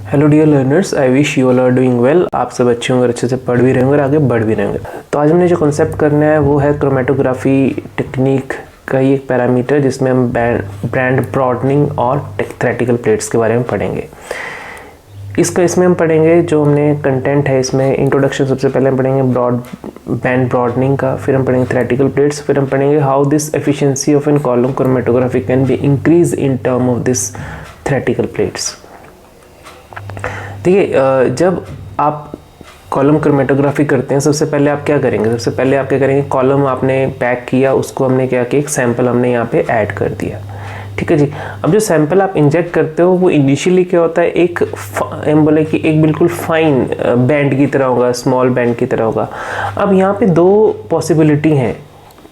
Hello dear learners, I wish you all are doing well. आप सब अच्छे होंगे, अच्छे से पढ़ भी रहेंगे और आगे बढ़ भी रहेंगे। तो आज हमने जो कॉन्सेप्ट करना है वो है क्रोमेटोग्राफी टेक्निक का ही एक पैरामीटर, जिसमें हम बैंड ब्रॉडनिंग और थ्रेटिकल प्लेट्स के बारे में पढ़ेंगे। इसमें हम पढ़ेंगे जो हमने कंटेंट है, इसमें इंट्रोडक्शन सबसे पहले हम पढ़ेंगे बैंड ब्रॉडनिंग का, फिर हम पढ़ेंगे थ्रेटिकल प्लेट्स, फिर हम पढ़ेंगे how this efficiency of an column chromatography can be increase in term of this theoretical plates. देखिए, जब आप कॉलम क्रोमेटोग्राफी करते हैं, सबसे पहले आप क्या करेंगे? सबसे पहले आप क्या करेंगे, कॉलम आपने पैक किया, उसको हमने क्या किया, एक सैंपल हमने यहाँ पे ऐड कर दिया। ठीक है जी। अब जो सैंपल आप इंजेक्ट करते हो वो इनिशियली क्या होता है, हम बोले कि एक बिल्कुल फाइन बैंड की तरह होगा, स्मॉल बैंड की तरह होगा। अब यहाँ पे दो पॉसिबिलिटी हैं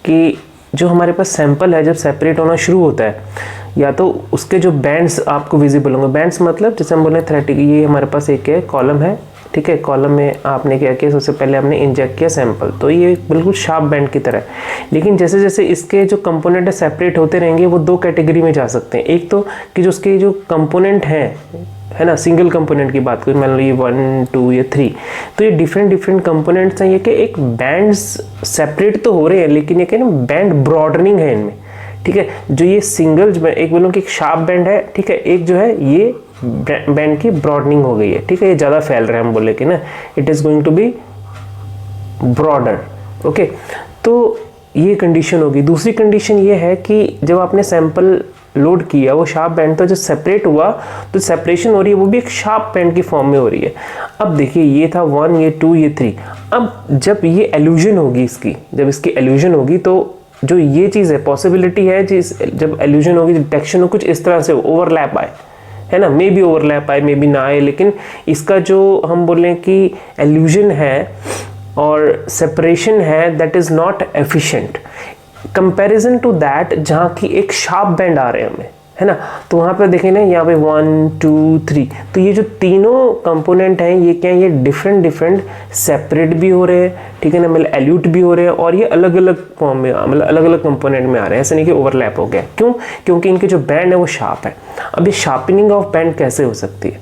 कि जो हमारे पास सैंपल है जब सेपरेट होना शुरू होता है, या तो उसके जो बैंड्स आपको विजिबल होंगे। बैंड्स मतलब जैसे हम बोले थ्रेटिक, ये हमारे पास एक है कॉलम है, ठीक है। कॉलम में आपने क्या किया, सबसे पहले हमने इंजेक्ट किया सैंपल, तो ये बिल्कुल शार्प बैंड की तरह है। लेकिन जैसे जैसे इसके जो कंपोनेंट है सेपरेट होते रहेंगे, वो दो कैटेगरी में जा सकते हैं। एक तो कि जो उसके जो कंपोनेंट है ना, सिंगल कंपोनेंट की बात करें, मान लो ये 1 2 या 3, तो ये डिफरेंट कंपोनेंट्स हैं। ये कि एक बैंड्स सेपरेट तो हो रहे हैं, लेकिन ये क्या ना बैंड ब्रॉडनिंग है इनमें, ठीक है। जो ये सिंगल एक बोलूँ कि एक शार्प बैंड है, ठीक है, एक जो है ये बैंड की ब्रॉडनिंग हो गई है, ठीक है। ये ज़्यादा फैल रहा है, हम बोले कि ना it is going to be broader, okay. तो ये कंडीशन होगी। दूसरी कंडीशन ये है कि जब आपने सैंपल लोड किया, वो शार्प बैंड, तो जब सेपरेट हुआ तो सेपरेशन हो रही है वो भी एक शार्प बैंड की फॉर्म में हो रही है। अब देखिए, ये था 1, ये 2, ये 3। अब जब ये एल्यूजन होगी इसकी, जब इसकी एल्यूजन होगी, तो जो ये चीज़ है, पॉसिबिलिटी है जब एल्यूजन होगी, डिटेक्शन हो, कुछ इस तरह से ओवरलैप आए, है ना। मे बी ओवरलैप आए, मे बी ना आए, लेकिन इसका जो हम बोलें कि एल्यूजन है और सेपरेशन है, that is not efficient comparison to that जहाँ की एक शार्प बैंड आ रहे हैं हमें, है ना। तो वहाँ पे देखें ना, यहाँ पे 1 2 3, तो ये जो तीनों कंपोनेंट हैं, ये क्या है, ये डिफरेंट सेपरेट भी हो रहे हैं, ठीक है ना, मतलब एल्यूट भी हो रहे हैं, और ये अलग अलग फॉर्म में, मतलब अलग अलग कंपोनेंट में आ रहे हैं। ऐसा नहीं कि ओवरलैप हो गया। क्यों? क्योंकि इनके जो बैंड है वो शार्प है। अब ये शार्पनिंग ऑफ बैंड कैसे हो सकती है,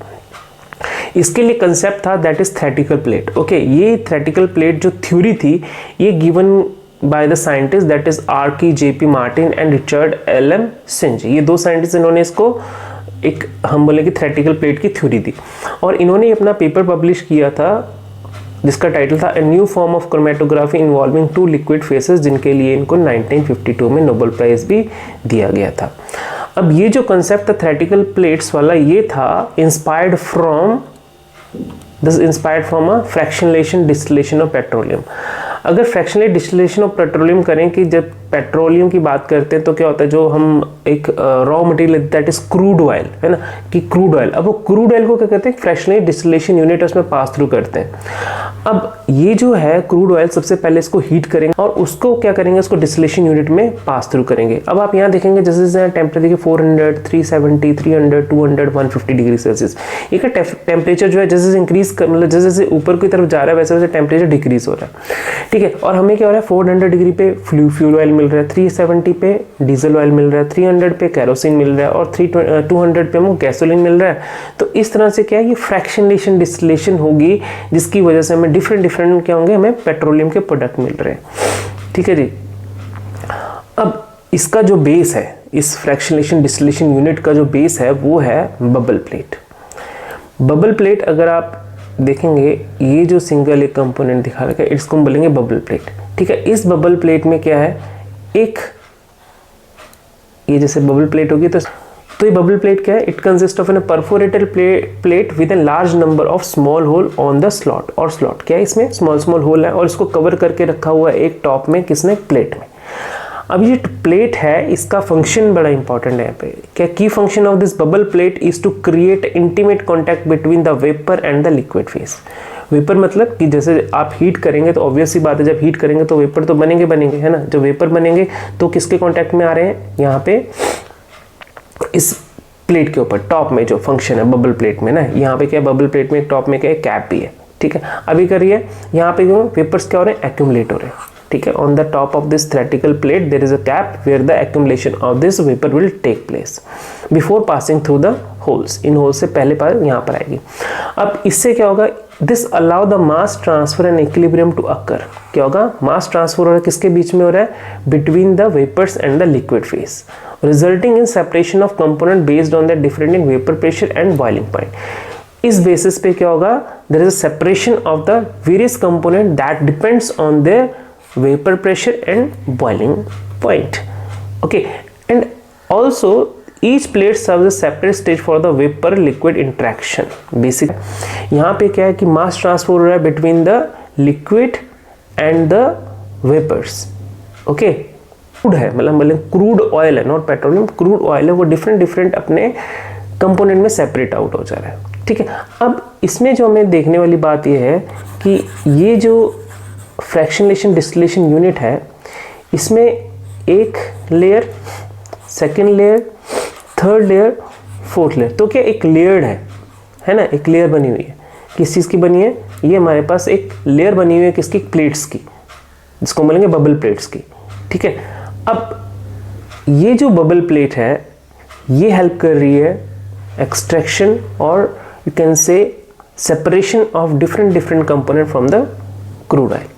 इसके लिए कंसेप्ट था, that is theoretical plate, okay. ये थ्रेटिकल प्लेट जो थ्योरी थी, ये given by the scientist that is Archie JP Martin and Richard L Synge. ये दो साइंटिस्ट, इन्होंने इसको एक हम बोले कि थ्रेटिकल प्लेट की थ्योरी दी, और इन्होंने अपना पेपर पब्लिश किया था जिसका टाइटल था a new form of chromatography involving 2 liquid faces, जिनके लिए इनको 1952 में नोबेल प्राइज भी दिया गया था। अब ये जो कंसेप्ट था थ्रेटिकल प्लेट्स वाला, ये था inspired from a fractionation distillation of petroleum. अगर फ्रैक्शनल डिस्टिलेशन ऑफ पेट्रोलियम करें, कि जब पेट्रोलियम की बात करते हैं तो क्या होता है, जो हम एक raw material that is crude oil, है ना, कि क्रूड ऑयल, अब वो क्रूड ऑयल को क्या कहते हैं, फ्रैक्शनल डिस्टिलेशन यूनिट उसमें पास थ्रू करते हैं। अब ये जो है क्रूड ऑयल, सबसे पहले इसको हीट करेंगे और उसको क्या करेंगे, उसको डिस्टिलेशन यूनिट में पास थ्रू करेंगे। अब आप यहाँ देखेंगे जैसे जैसे टेम्परेचर देखिए 400 370 300 200 150 डिग्री सेल्सियस, ये का टेम्परेचर जो है जैसे जैसे इंक्रीज मतलब जैसे जैसे ऊपर की तरफ जा रहा है, वैसे वैसे टेम्परेचर डिक्रीज हो रहा है, ठीक है। और हमें क्या हो रहा है, 400 डिग्री पे फ्यूल ऑयल मिल रहा है, 370 पे डीजल ऑयल मिल रहा है, 300 पे कैरोसिन मिल रहा है, और 200 पे हमको गैसोलीन मिल रहा है। तो इस तरह से क्या है, ये फ्रैक्शनलेशन डिस्टिलेशन होगी, जिसकी वजह से हमें डिफरेंट क्या होंगे, हमें पेट्रोलियम के प्रोडक्ट मिल रहे हैं, ठीक है जी। अब इसका जो बेस है, इस फ्रैक्शनलेशन डिस्टिलेशन यूनिट का जो बेस है, वो है बबल प्लेट। बबल प्लेट अगर आप देखेंगे, ये जो सिंगल एक कंपोनेंट दिखा रखा है, इसको हम बोलेंगे बबल प्लेट, ठीक है। इस बबल प्लेट में क्या है, एक ये जैसे बबल प्लेट होगी, तो ये बबल प्लेट क्या है, it consist of an perforated plate with an large number of small hole on the slot. और स्लॉट क्या है, इसमें स्मॉल होल है, और इसको कवर करके रखा हुआ है एक टॉप में, किसने, प्लेट में। अब ये प्लेट है, इसका फंक्शन बड़ा इंपॉर्टेंट है यहाँ पे। क्या की function of this bubble plate is to create intimate contact between the vapour and the liquid phase. Vapour मतलब कि जैसे आप हीट करेंगे, तो ऑब्वियस सी बात है, जब हीट करेंगे तो वेपर तो बनेंगे, है ना। जब वेपर बनेंगे तो किसके कॉन्टैक्ट में आ रहे हैं, यहाँ पे इस प्लेट के ऊपर टॉप में जो फंक्शन है बबल प्लेट में ना, यहाँ पे क्या है, बबल प्लेट में टॉप में क्या है, कैप भी है, ठीक है। अभी करिए, यहाँ पे वेपर्स क्या हो रहे हैं, एक्यूमुलेट हो रहे हैं, ठीक है, on the top of this theoretical plate there is a cap where the accumulation of this vapour will take place before passing through the holes. इन होल्स से पहले पार यहाँ पर आएगी। अब इससे क्या होगा, this allow the mass transfer and equilibrium to occur. क्या होगा, मास ट्रांसफर हो रहा है, किसके बीच में हो रहा है, between the vapours and the liquid phase, resulting in separation of component based on the different vapour pressure and boiling point. इस बेसिस पे क्या होगा, there is a separation of the various component that depends on their vapour pressure and boiling point. Okay, and also each plate serves a separate stage for the vapor liquid interaction। Basic यहाँ पे क्या है कि mass transfer हो रहा है between the liquid and the vapours. Okay, crude है, मतलब क्रूड ऑयल है, नॉट पेट्रोलियम, क्रूड ऑयल है, वो डिफरेंट अपने कंपोनेंट में सेपरेट आउट हो जा रहा है। ठीक है, अब इसमें जो हमें देखने वाली बात ये है कि ये जो फ्रैक्शनलेशन डिस्टिलेशन यूनिट है, इसमें एक layer, second layer, third layer, fourth layer, तो क्या एक लेयर्ड है ना, एक लेयर बनी हुई है। किस चीज़ की बनी है, ये हमारे पास एक लेयर बनी हुई है, किसकी, प्लेट्स की, जिसको बोलेंगे बबल प्लेट्स की। ठीक है, अब ये जो बबल प्लेट है ये हेल्प कर रही है एक्सट्रैक्शन और you can say separation of different component from the crude oil.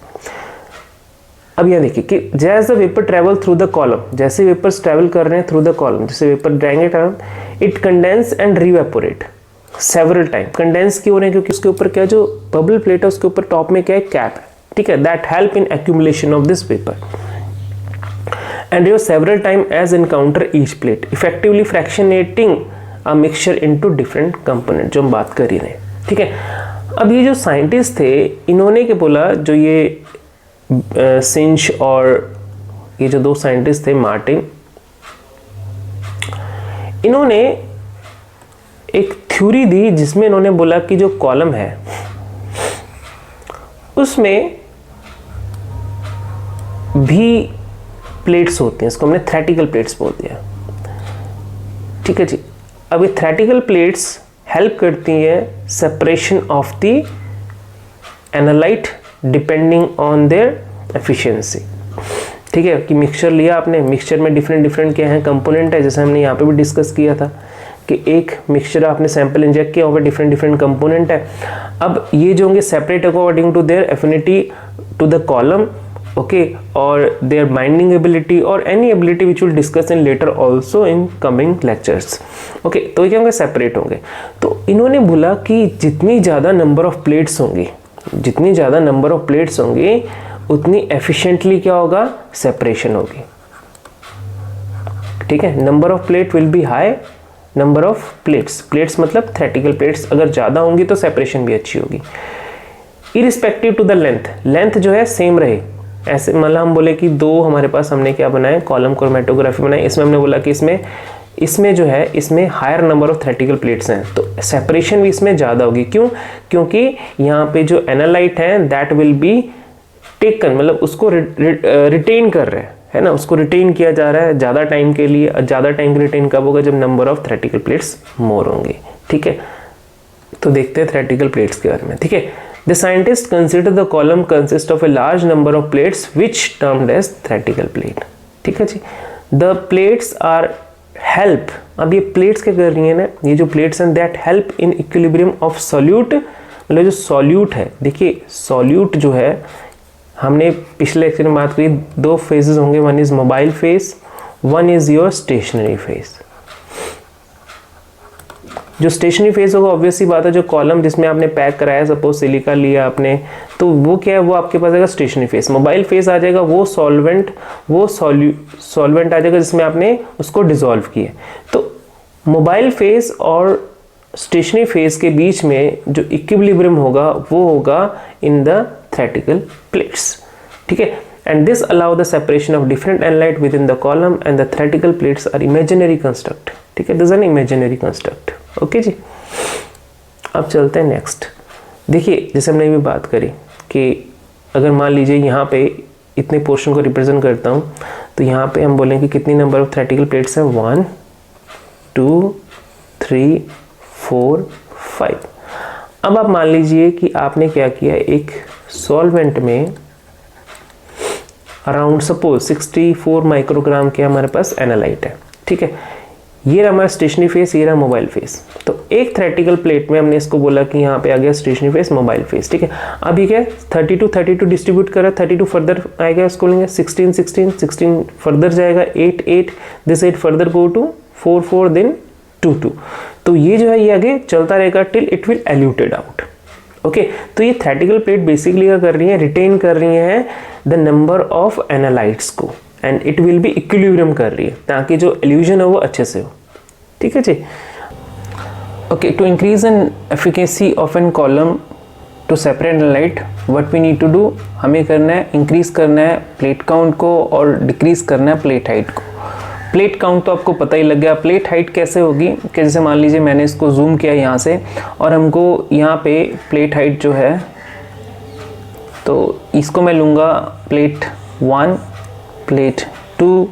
अब यह देखिए कि जैस the vapour travel through the column, जैसे वेपर्स ट्रेवल कर रहे हैं थ्रू द कॉलम, जैसे वेपर जाएंगे it condense and revaporate several time. Condense क्यों हो रहे हैं, क्योंकि उसके ऊपर क्या जो बबल प्लेट है उसके ऊपर टॉप में क्या है, कैप है। ठीक है, that help in accumulation of this vapour and re several time as encounter each plate effectively fractionating a mixture into different component, जो हम बात कर ही रहे हैं। ठीक है, अब ये जो साइंटिस्ट थे इन्होंने क्या बोला, जो ये सिंच और ये जो दो साइंटिस्ट थे मार्टिन, इन्होंने एक थ्योरी दी जिसमें इन्होंने बोला कि जो कॉलम है उसमें भी प्लेट्स होती हैं, इसको हमने थ्रेटिकल प्लेट्स बोल दिया। ठीक है जी, अब ये थ्रेटिकल प्लेट्स हेल्प करती हैं separation of the analyte depending on their efficiency. ठीक है, कि मिक्सचर लिया आपने, मिक्सचर में डिफरेंट क्या है, कंपोनेंट है, जैसे हमने यहाँ पे भी डिस्कस किया था कि एक मिक्सचर आपने सैंपल इंजेक्ट किया होगा, डिफरेंट कंपोनेंट है। अब ये जो होंगे separate according to their affinity to the column, okay, और देयर बाइंडिंग एबिलिटी और any ability which will discuss in later also in coming lectures. Okay, तो ये क्या होंगे, सेपरेट होंगे। तो इन्होंने बोला कि जितनी ज़्यादा नंबर ऑफ प्लेट्स होंगी, जितनी ज़्यादा नंबर ऑफ प्लेट्स होंगी उतनी एफिशिएंटली क्या होगा, सेपरेशन होगी। ठीक है, number of plate will be high, number of plates मतलब थ्रेटिकल प्लेट्स अगर ज़्यादा होंगी तो सेपरेशन भी अच्छी होगी। इरिस्पेक्टिव टू द लेंथ जो है सेम रहे, ऐसे मतलब हम बोले कि दो हमारे पास हमने क्या बनाए, कॉलम क्रोमेटोग्राफी बनाई, इसमें हमने बोला कि इसमें जो है इसमें higher number of theoretical plates हैं तो सेपरेशन भी इसमें ज़्यादा होगी। क्यों, क्योंकि यहाँ पे जो एनालाइट है दैट विल बी टेकन, मतलब उसको रिटेन कर रहे हैं, है ना, उसको रिटेन किया जा रहा है ज़्यादा टाइम के लिए। ज़्यादा टाइम रिटेन कब होगा, जब नंबर ऑफ थ्रेटिकल प्लेट्स मोर होंगे। ठीक है, तो देखते हैं थ्रेटिकल प्लेट्स के बारे में। ठीक है, the scientist consider the column consist of a large number of plates which termed as theoretical plate. ठीक है जी, द प्लेट्स आर हेल्प, अब ये प्लेट्स क्या कर रही है ना, ये जो प्लेट्स हैं that help in equilibrium of solute, मतलब जो सॉल्यूट है, देखिए सॉल्यूट जो है हमने पिछले लेक्चर में बात करी, दो फेजेस होंगे, one is mobile phase, one is your stationary phase. जो स्टेशनरी फेज होगा ऑब्वियसली बात है, जो कॉलम जिसमें आपने पैक कराया, सपोज सिलिका लिया आपने, तो वो क्या है, वो आपके पास आएगा स्टेशनरी फेज। मोबाइल फेज आ जाएगा वो सॉल्वेंट आ जाएगा जिसमें आपने उसको डिसॉल्व किया। तो मोबाइल फेज और स्टेशनरी फेज के बीच में जो इक्विलिब्रियम होगा वो होगा इन द थ्रेटिकल प्लेट्स। ठीक है, and this allow the separation of different analyte within the column and the theoretical plates are imaginary construct. ठीक है, this is an imaginary construct. Okay जी, अब चलते हैं नेक्स्ट। देखिए जैसे हमने भी बात करी कि अगर मान लीजिए यहाँ पे इतने पोर्शन को रिप्रेजेंट करता हूँ तो यहाँ पे हम बोलेंगे कि कितनी नंबर ऑफ थ्रेटिकल प्लेट्स हैं, 1 2 3 4 5। अब आप मान लीजिए कि आपने क्या किया, एक सॉल्वेंट में अराउंड सपोज 64 माइक्रोग्राम के हमारे पास एनालाइट है, ठीक है। ये रहा हमारा स्टेशनरी फेस, ये रहा मोबाइल फेस। तो एक थ्रेटिकल प्लेट में हमने इसको बोला कि यहाँ पे आ गया स्टेशनरी फेस, मोबाइल फेस, ठीक है। अब ये क्या 32 डिस्ट्रीब्यूट कर रहा है, 32 फर्दर आएगा, इसको लेंगे 16 फर्दर जाएगा 8 this 8 further go to 4 then 2 तो ये जो है ये आगे चलता रहेगा till it will eluted out. Okay, तो ये थ्रेटिकल प्लेट बेसिकली क्या कर रही है, रिटेन कर रही है द नंबर ऑफ एनालाइट्स को and it will be equilibrium कर रही है ताकि जो एल्यूजन है वो अच्छे से हो, ठीक है जी। Okay, to increase an efficacy of an column to separate analyte what we need to do, हमें करना है इंक्रीज करना है प्लेट काउंट को और डिक्रीज करना है प्लेट हाइट को। प्लेट काउंट तो आपको पता ही लग गया, प्लेट हाइट कैसे होगी कि जैसे मान लीजिए मैंने इसको जूम किया यहाँ से और हमको यहाँ पे प्लेट हाइट जो है तो इसको मैं लूँगा plate 1, plate 2,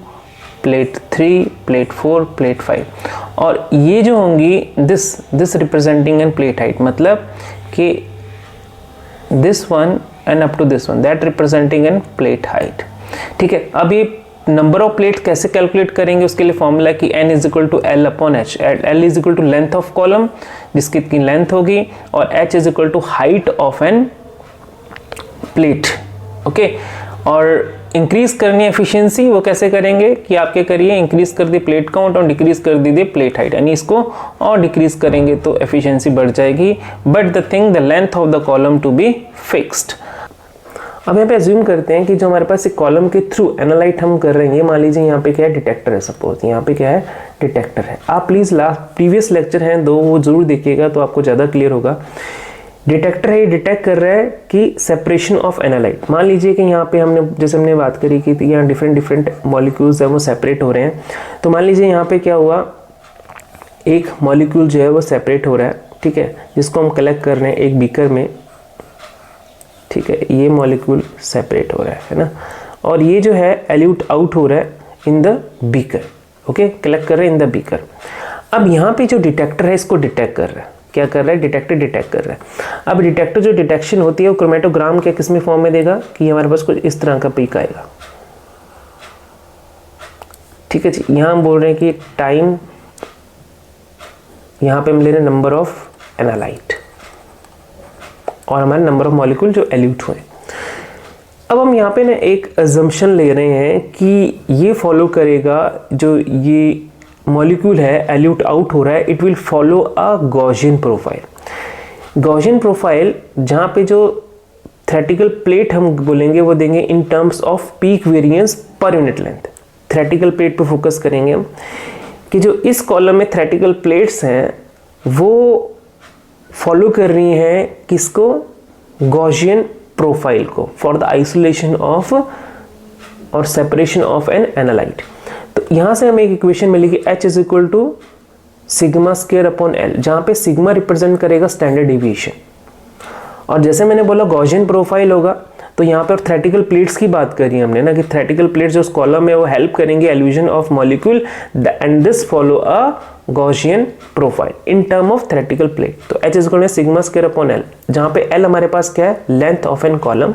plate 3, plate 4, plate 5 और ये जो होंगी this representing an plate height, मतलब कि this one and up to this one that representing an plate height, ठीक है। अब ये नंबर ऑफ प्लेट कैसे कैलकुलेट करेंगे, उसके लिए फॉर्मूला कि n is equal to L upon H, L is equal to length of column जिसकी इतनी लेंथ होगी और h is equal to height of an plate. Okay, और इंक्रीज करनी एफिशिएंसी वो कैसे करेंगे कि आप क्या करिए इंक्रीज कर दी प्लेट काउंट और डिक्रीज कर दीजिए प्लेट हाइट, यानी इसको और डिक्रीज करेंगे तो एफिशिएंसी बढ़ जाएगी, but the thing the length of the column to be fixed. अब यहाँ पे अज्यूम करते हैं कि जो हमारे पास एक कॉलम के थ्रू एनालाइट हम कर रहे हैं, मान लीजिए यहाँ पे क्या है डिटेक्टर है, सपोज यहाँ पे क्या है डिटेक्टर है। आप प्लीज प्रीवियस लेक्चर हैं दो वो जरूर देखिएगा तो आपको ज़्यादा क्लियर होगा। डिटेक्टर है, डिटेक्ट कर रहा है कि सेपरेशन ऑफ एनालाइट। मान लीजिए कि यहाँ पे हमने जैसे हमने बात करी कि यहाँ डिफरेंट मॉलिक्यूल्स है वो सेपरेट हो रहे हैं, तो मान लीजिए यहाँ पे क्या हुआ एक मॉलिक्यूल जो है वो सेपरेट हो रहा है, ठीक है, जिसको हम कलेक्ट कर रहे हैं एक बीकर में, ठीक है। ये मॉलिक्यूल सेपरेट हो रहा है ना, और ये जो है एल्यूट आउट हो रहा है in the beaker, okay, collect कर रहे हैं इन द बीकर। अब यहाँ पे जो डिटेक्टर है इसको डिटेक्ट कर रहा है, क्या कर रहा है डिटेक्टर डिटेक्ट कर रहा है। अब डिटेक्टर जो डिटेक्शन होती है वो क्रोमेटोग्राम के किस में फॉर्म में देगा कि हमारे पास कुछ इस तरह का पीक आएगा, ठीक है जी। यहाँ हम बोल रहे हैं कि टाइम, यहाँ पे हम ले रहे हैं नंबर ऑफ एनालाइट और हमारे नंबर ऑफ मॉलिक्यूल जो एल्यूट हुए। अब हम यहाँ पे ना एक अजम्पशन ले रहे हैं कि ये फॉलो करेगा, जो ये मॉलिक्यूल है एल्यूट आउट हो रहा है, it will follow a Gaussian profile. Gaussian profile जहाँ पे जो थ्रेटिकल प्लेट हम बोलेंगे वो देंगे in terms off peak variance per unit length. Theoretical plate पे फोकस करेंगे हम कि जो इस कॉलम में थ्रेटिकल प्लेट्स हैं वो फॉलो कर रही हैं किसको, गॉसियन प्रोफाइल को फॉर द आइसोलेशन ऑफ और सेपरेशन ऑफ एन एनालाइट। तो यहाँ से हमें एक इक्वेशन मिलेगी h is equal to sigma square upon L, जहाँ पे सिग्मा रिप्रेजेंट करेगा स्टैंडर्ड डिविएशन, और जैसे मैंने बोला गॉसियन प्रोफाइल होगा तो यहाँ पे थ्रेटिकल प्लेट्स की बात करी हमने ना कि थ्रेटिकल प्लेट्स जो उस कॉलम में वो हेल्प करेंगे elution of molecule and this follow a Gaussian profile in term of theoretical plate. तो h is equal to sigma square upon L, जहाँ पे l हमारे पास क्या है length of an column,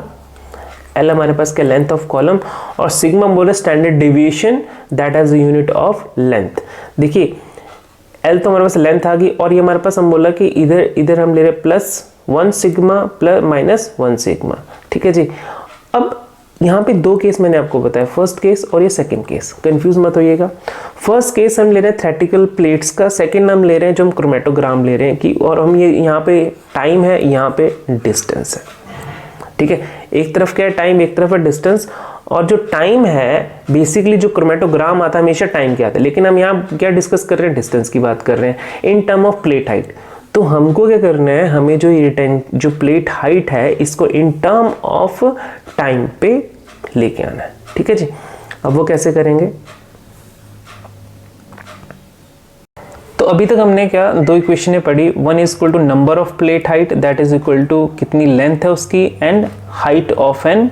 L हमारे पास क्या लेंथ ऑफ कॉलम, और सिग्मा हम बोले standard deviation that as unit of length. देखिए L तो हमारे पास लेंथ आ गई और ये हमारे पास हम बोला कि इधर हम ले रहे +1 सिग्मा -1 सिग्मा, ठीक है जी। अब यहाँ पे दो केस मैंने आपको बताया, फर्स्ट केस और ये सेकंड केस, कंफ्यूज मत होइएगा। फर्स्ट केस हम ले रहे हैं थ्रेटिकल प्लेट्स का, सेकंड हम ले रहे हैं जो हम क्रोमेटोग्राम ले रहे हैं कि, और हम ये यहाँ पे टाइम है, यहाँ पे डिस्टेंस है, ठीक है। एक तरफ क्या है टाइम, एक तरफ है डिस्टेंस, और जो टाइम है बेसिकली जो क्रोमेटोग्राम आता है हमेशा टाइम के आता है, लेकिन हम यहाँ क्या डिस्कस कर रहे हैं डिस्टेंस की बात कर रहे हैं इन टर्म ऑफ प्लेट हाइट। तो हमको क्या करना है, हमें जो प्लेट हाइट है इसको इन टर्म ऑफ टाइम पे लेके आना है, ठीक है जी। अब वो कैसे करेंगे, तो अभी तक हमने क्या दो इक्वेशनें पढ़ी, one is equal to number of plate height that is equal to कितनी लेंथ है उसकी and height of an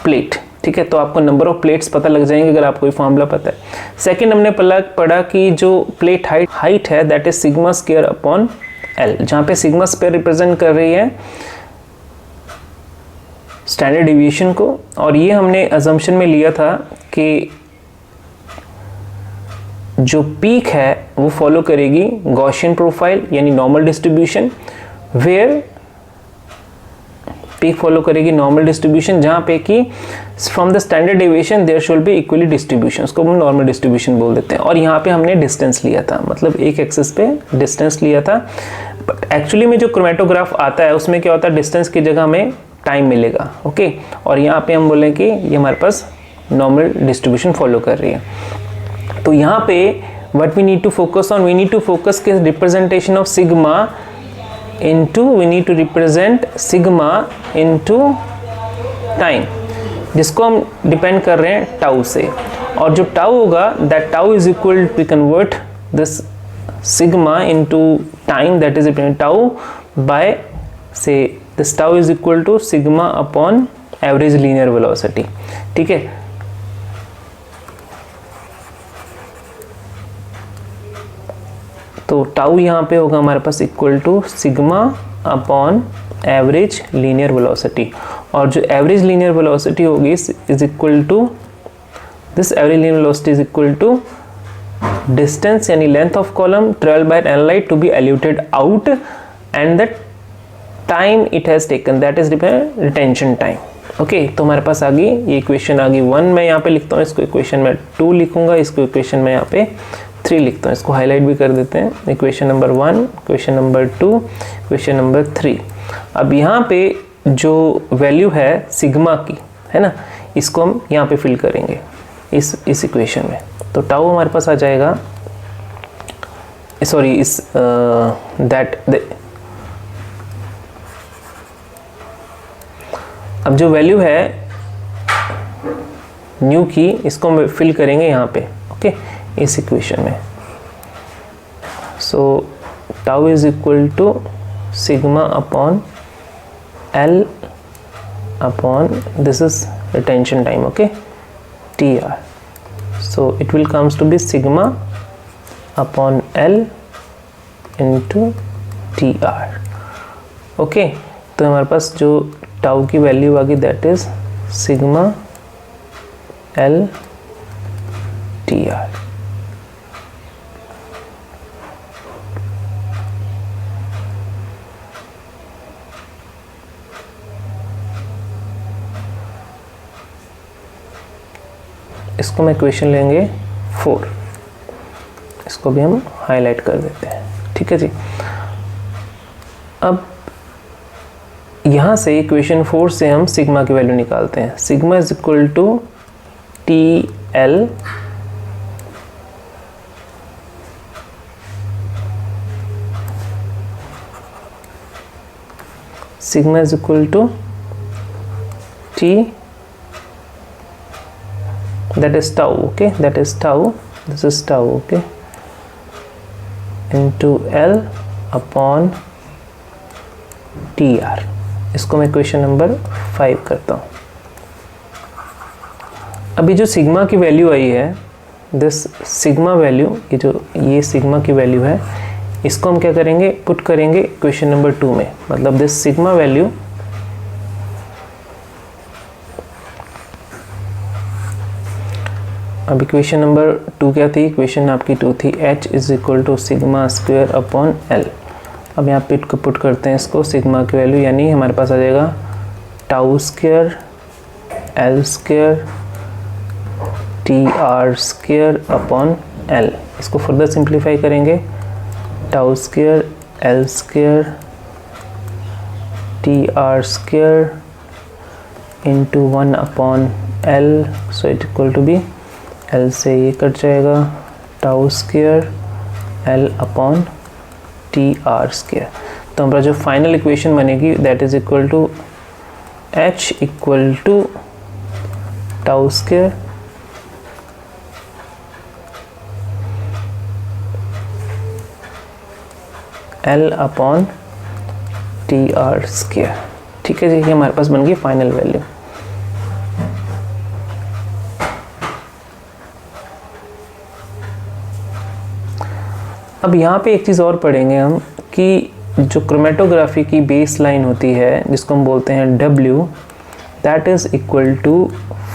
plate, ठीक है। तो आपको नंबर ऑफ प्लेट्स पता लग जाएंगे अगर आपको ये फॉर्मूला पता है। सेकंड हमने पढ़ा कि जो प्लेट हाइट है that is sigma square upon L, जहाँ पे सिग्मा स्क्वायर रिप्रेजेंट कर रही है स्टैंडर्ड डिवीएशन को, और ये हमने अजम्पशन में लिया था कि जो पीक है वो फॉलो करेगी गॉसियन प्रोफाइल यानी normal distribution, where peak follow करेगी नॉर्मल डिस्ट्रीब्यूशन जहाँ पे कि from the standard deviation there should be equally distribution, उसको हम नॉर्मल डिस्ट्रीब्यूशन बोल देते हैं। और यहाँ पे हमने डिस्टेंस लिया था, मतलब एक एक्सिस पे डिस्टेंस लिया था। बट एक्चुअली में जो क्रोमेटोग्राफ आता है उसमें क्या होता है, डिस्टेंस की जगह हमें टाइम मिलेगा, ओके। और यहाँ पे हम बोलें कि ये हमारे पास नॉर्मल डिस्ट्रीब्यूशन फॉलो कर रही है। तो यहाँ पे what we need to focus on, we need to focus के representation of sigma into, we need to represent sigma into time, जिसको हम डिपेंड कर रहे हैं टाउ से। और जो टाउ होगा that tau is equal to convert this sigma into time, that is represent tau by say this tau is equal to sigma upon average linear velocity, ठीक है। तो टाउ यहाँ पे होगा हमारे पास equal to sigma upon average linear velocity, और जो एवरेज लीनियर वेलोसिटी होगी is equal to this average linear velocity is equal to distance यानी length of column travelled by analyte to be eluted out and the time it has taken, that is retention time, okay. तो हमारे पास आ गई ये equation आ गई 1, मैं यहाँ पे लिखता हूँ, इसको इक्वेशन में 2 लिखूंगा, इसको इक्वेशन में यहाँ पे 3 लिखता हूँ, इसको हाईलाइट भी कर देते हैं। Equation number 1, equation number 2, equation number 3। अब यहाँ पे जो वैल्यू है सिग्मा की, है ना, इसको हम यहाँ पे फिल करेंगे इस इक्वेशन में। तो टाउ हमारे पास आ जाएगा, सॉरी इस अब जो वैल्यू है न्यू की, इसको हम फिल करेंगे यहाँ पे, ओके, इस इक्वेशन में। So tau is equal to sigma upon L upon this is retention time, okay, T R. So it will comes to be sigma upon L into T R, okay. तो हमारे पास जो tau की value आ गई that is sigma L T R. इसको मैं equation लेंगे 4, इसको भी हम हाईलाइट कर देते हैं, ठीक है जी। अब यहाँ से इक्वेशन 4 से हम सिग्मा की वैल्यू निकालते हैं। Sigma is equal to T L sigma is equal to t, that is tau, okay, that is tau, this is tau, okay, into L upon TR। इसको मैं क्वेश्चन नंबर 5 करता हूँ। अभी जो सिग्मा की वैल्यू आई है, दिस सिग्मा वैल्यू, ये sigma की वैल्यू है, इसको हम क्या करेंगे, पुट करेंगे क्वेश्चन नंबर 2 में। मतलब दिस सिग्मा वैल्यू अब इक्वेशन नंबर 2 क्या थी, इक्वेशन आपकी 2 थी h is equal to sigma square upon L. अब यहाँ पे पुट करते हैं इसको सिग्मा की वैल्यू, यानी हमारे पास आ जाएगा tau square L square T R square upon L. इसको फर्दर सिंप्लीफाई करेंगे, tau square L square T R square into 1 upon L, so it equal to be L से ये कट जाएगा, tau square L upon T R square. तो हमारा जो final equation बनेगी that is equal to H equal to tau square L upon T R square. ठीक है जी, ये हमारे पास बन गई फाइनल वैल्यू। अब यहाँ पे एक चीज़ और पढ़ेंगे हम कि जो क्रोमेटोग्राफी की बेस लाइन होती है जिसको हम बोलते हैं W, that is equal to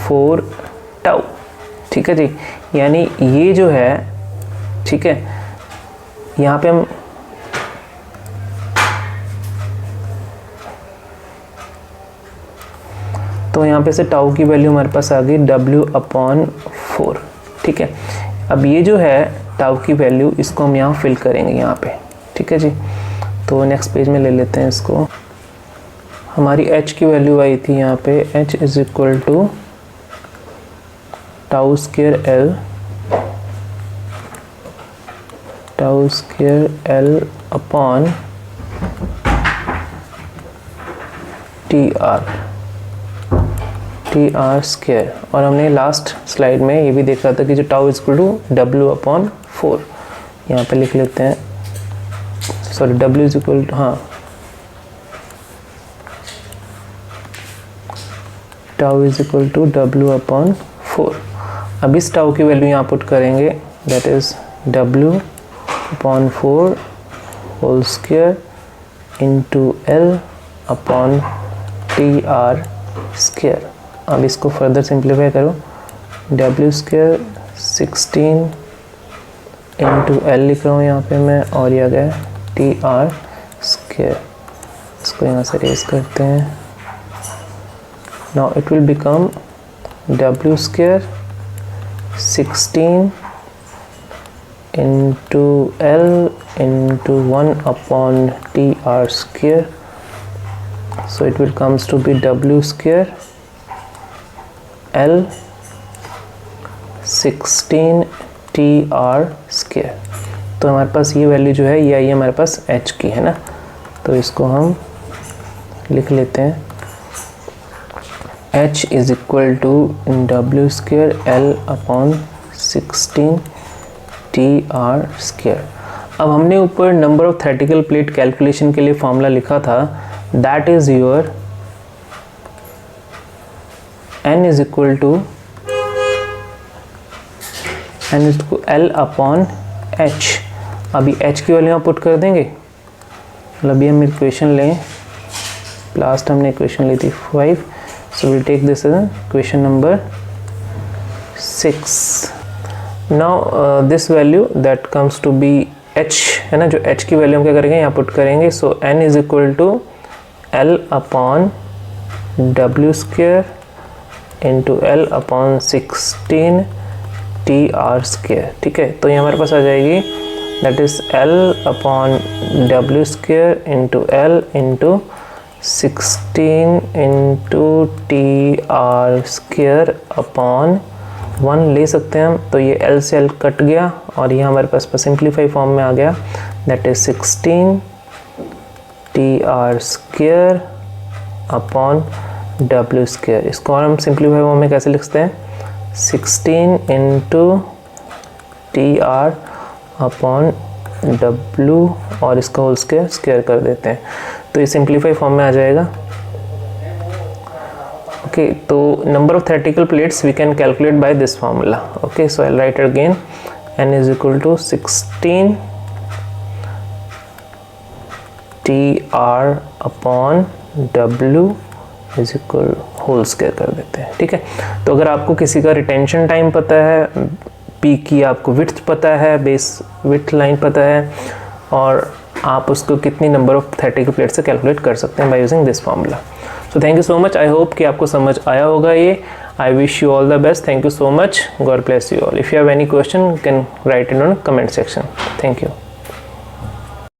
4 tau. ठीक है जी, यानी ये जो है, ठीक है, यहाँ पे हम तो यहाँ पे से टाउ की वैल्यू हमारे पास आ गई W/4। ठीक है, अब ये जो है टाउ की वैल्यू, इसको हम यहाँ फिल करेंगे यहाँ पे। ठीक है जी, तो नेक्स्ट पेज में ले लेते हैं इसको। हमारी h की वैल्यू आई थी यहाँ पे, h is equal to tau square L, tau square L upon T R square. और हमने लास्ट स्लाइड में ये भी देखा था कि जो tau is equal to W/4, यहाँ पे लिख लेते हैं, sorry W is equal to, हाँ, tau is equal to W/4। अब इस टाउ की वैल्यू यहाँ पुट करेंगे, that is W/4 whole square into L upon T R square. अब इसको फर्दर सिंप्लीफाई करो, W स्क्वायर 16 इंटू L लिख रहा हूँ यहाँ पे मैं, और ये आ गया टी आर स्क्वायर। इसको यहाँ से रेज करते हैं। Now it will become W square 16 into L into 1 upon T R square. So it will comes to be W square L 16 TR square। तो हमारे पास ये वैल्यू जो है ये आई है हमारे पास H की, है ना। तो इसको हम लिख लेते हैं, H is equal to W square L upon 16 TR square. अब हमने ऊपर number of theoretical plate calculation के लिए फॉर्मूला लिखा था, that is your n is equal to L upon H। अभी H की वैल्यू आप पुट कर देंगे, मतलब अभी हम इक्वेशन लें, लास्ट हमने इक्वेशन ली थी 5, so will take this as equation number 6। Now this value that comes to be H, है ना, जो H की वैल्यू हम क्या करेंगे, यहाँ पुट करेंगे। So n is equal to L upon W square into L upon 16 TR square. ठीक है, तो ये हमारे पास आ जाएगी, that is L upon W square into L into 16 into TR square upon 1 ले सकते हैं हम। तो ये L से L कट गया और ये हमारे पास सिंप्लीफाई फॉर्म में आ गया, that is 16 TR square upon W square. इसको और हम सिंप्लीफाई फॉर्म में कैसे लिखते हैं, 16 इंटू TR अपॉन W और इसका होल स्क्वायर स्क्वायर कर देते हैं, तो ये सिंप्लीफाई फॉर्म में आ जाएगा। ओके, तो number of theoretical plates we can calculate by this formula. Okay, so I write again, n is equal to 16 TR upon W is equal to स्क्वायर square देते हैं। ठीक है, तो अगर आपको किसी का रिटेंशन टाइम पता है, पी की आपको विड्थ पता है, बेस विड्थ लाइन पता है, और आप उसको कितनी नंबर ऑफ थ्रेटिकल प्लेट से कैलकुलेट कर सकते हैं by using this formula. So thank you so much, I hope कि आपको समझ आया होगा ये। आई wish you all the best, thank you so much, God bless you all. If you have any question you can write in on comment section. Thank you.